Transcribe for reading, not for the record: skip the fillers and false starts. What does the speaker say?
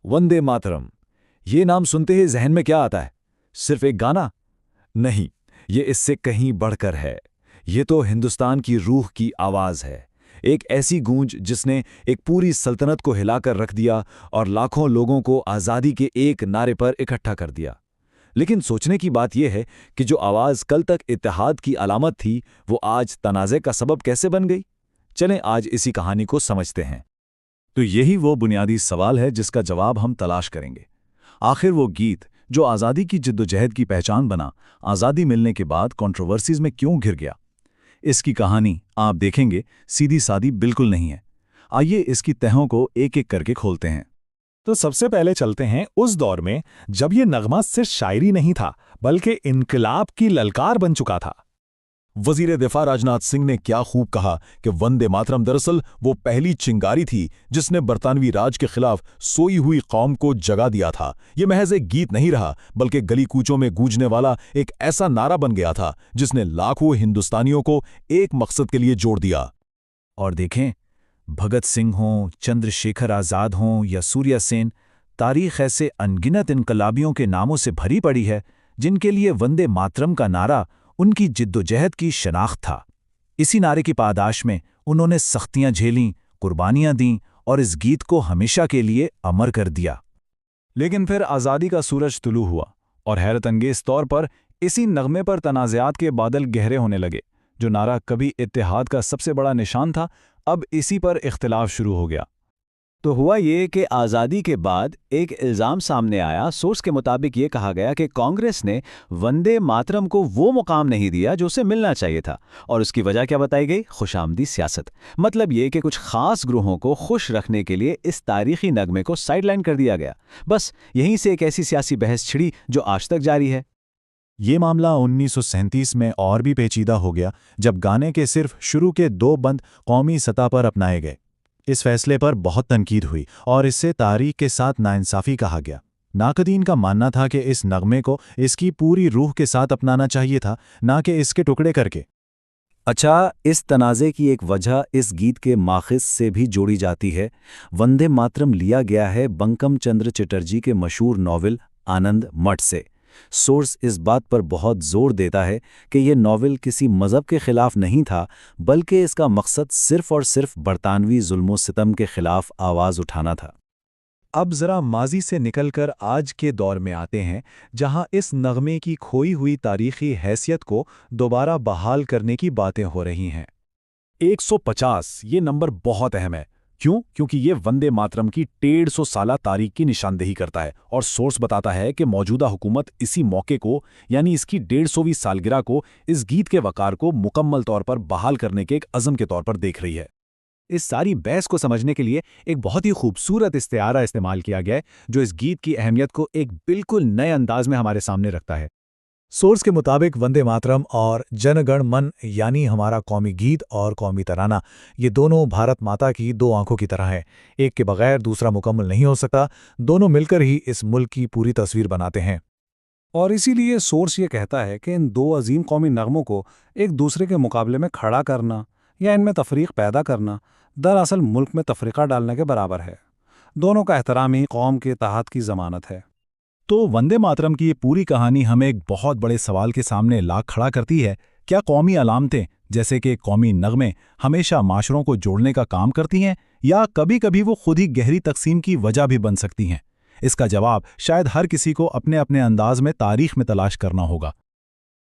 वंदे मातरम, ये नाम सुनते ही जहन में क्या आता है? सिर्फ एक गाना? नहीं, ये इससे कहीं बढ़कर है। ये तो हिंदुस्तान की रूह की आवाज़ है। एक ऐसी गूंज जिसने एक पूरी सल्तनत को हिलाकर रख दिया और लाखों लोगों को आज़ादी के एक नारे पर इकट्ठा कर दिया। लेकिन सोचने की बात यह है कि जो आवाज़ कल तक इत्तेहाद की अलामत थी, वो आज तनाज़े का सबब कैसे बन गई? चलें आज इसी कहानी को समझते हैं। तो यही वो बुनियादी सवाल है जिसका जवाब हम तलाश करेंगे। आखिर वो गीत जो आज़ादी की जिद्दोजहद की पहचान बना, आज़ादी मिलने के बाद कंट्रोवर्सीज में क्यों घिर गया? इसकी कहानी आप देखेंगे सीधी सादी बिल्कुल नहीं है। आइए इसकी तहों को एक एक करके खोलते हैं। तो सबसे पहले चलते हैं उस दौर में जब ये नगमा सिर्फ शायरी नहीं था बल्कि इनकलाब की ललकार बन चुका था। वजीर दिफा राजनाथ सिंह ने क्या खूब कहा कि वंदे मातरम दरअसल वो पहली चिंगारी थी जिसने बरतानवी राज के खिलाफ सोई हुई कौम को जगा दिया था। ये महज एक गीत नहीं रहा बल्कि गली कूचों में गूंजने वाला एक ऐसा नारा बन गया था जिसने लाखों हिंदुस्तानियों को एक मकसद के लिए जोड़ दिया। और देखें, भगत सिंह हों, चंद्रशेखर आज़ाद हों या सूर्या सेन, तारीख ऐसे अनगिनत इनकलाबियों के नामों से भरी पड़ी है जिनके लिए वंदे मातरम का नारा उनकी जिद्दोजहद की शनाख्त था। इसी नारे की पादाश में उन्होंने सख्तियां झेलीं, कुर्बानियां दीं और इस गीत को हमेशा के लिए अमर कर दिया। लेकिन फिर आज़ादी का सूरज तुलू हुआ और हैरत अंगेज तौर पर इसी नगमे पर तनाज़ात के बादल गहरे होने लगे। जो नारा कभी इत्तेहाद का सबसे बड़ा निशान था, अब इसी पर इख्तिलाफ शुरू हो गया। तो हुआ ये कि आज़ादी के बाद एक इल्ज़ाम सामने आया। सोर्स के मुताबिक ये कहा गया कि कांग्रेस ने वंदे मातरम को वो मुकाम नहीं दिया जो उसे मिलना चाहिए था। और उसकी वजह क्या बताई गई? खुशामदी सियासत। मतलब ये कि कुछ खास ग्रोहों को खुश रखने के लिए इस तारीखी नगमे को साइडलाइन कर दिया गया। बस यहीं से एक ऐसी सियासी बहस छिड़ी जो आज तक जारी है। ये मामला 1937 में और भी पेचीदा हो गया जब गाने के सिर्फ शुरू के 2 बंद कौमी सतह पर अपनाए गए। इस फैसले पर बहुत तनकीद हुई और इससे तारीख के साथ नाइंसाफ़ी कहा गया। नाकदीन का मानना था कि इस नगमे को इसकी पूरी रूह के साथ अपनाना चाहिए था, ना कि इसके टुकड़े करके। अच्छा, इस तनाज़े की एक वजह इस गीत के माखिज़ से भी जोड़ी जाती है। वंदे मातरम लिया गया है बंकम चंद्र चटर्जी के मशहूर नॉवल आनंद मठ से। सोर्स इस बात पर बहुत जोर देता है कि यह नॉवल किसी मज़हब के खिलाफ नहीं था, बल्कि इसका मकसद सिर्फ और सिर्फ बरतानवी जुल्म सितम के खिलाफ आवाज़ उठाना था। अब ज़रा माजी से निकलकर आज के दौर में आते हैं, जहां इस नगमे की खोई हुई तारीखी हैसियत को दोबारा बहाल करने की बातें हो रही हैं। 150 ये नंबर बहुत अहम है। क्यों? क्योंकि ये वंदे मातरम की 150 साला तारीख की निशानदेही करता है और सोर्स बताता है कि मौजूदा हुकूमत इसी मौके को, यानी इसकी 150वीं सालगिरह को, इस गीत के वकार को मुकम्मल तौर पर बहाल करने के एक अज़म के तौर पर देख रही है। इस सारी बहस को समझने के लिए एक बहुत ही खूबसूरत इस्तिआरा इस्तेमाल किया गया है जो इस गीत की अहमियत को एक बिल्कुल नए अंदाज में हमारे सामने रखता है। सोर्स के मुताबिक वंदे मातरम और जनगण मन यानी हमारा कौमी गीत और कौमी तराना, ये दोनों भारत माता की 2 आंखों की तरह हैं। एक के बगैर दूसरा मुकम्मल नहीं हो सकता। दोनों मिलकर ही इस मुल्क की पूरी तस्वीर बनाते हैं। और इसीलिए सोर्स ये कहता है कि इन 2 अजीम कौमी नगमों को एक दूसरे के मुकाबले में खड़ा करना या इनमें तफरीक पैदा करना दरअसल मुल्क में तफरीका डालने के बराबर है। दोनों का एहतराम ही कौम के इत्तेहाद की ज़मानत है। तो वंदे मातरम की ये पूरी कहानी हमें एक बहुत बड़े सवाल के सामने ला खड़ा करती है। क्या कौमी अलामतें जैसे कि कौमी नगमे हमेशा माशरों को जोड़ने का काम करती हैं, या कभी-कभी वो खुद ही गहरी तकसीम की वजह भी बन सकती हैं? इसका जवाब शायद हर किसी को अपने अपने अंदाज में तारीख में तलाश करना होगा।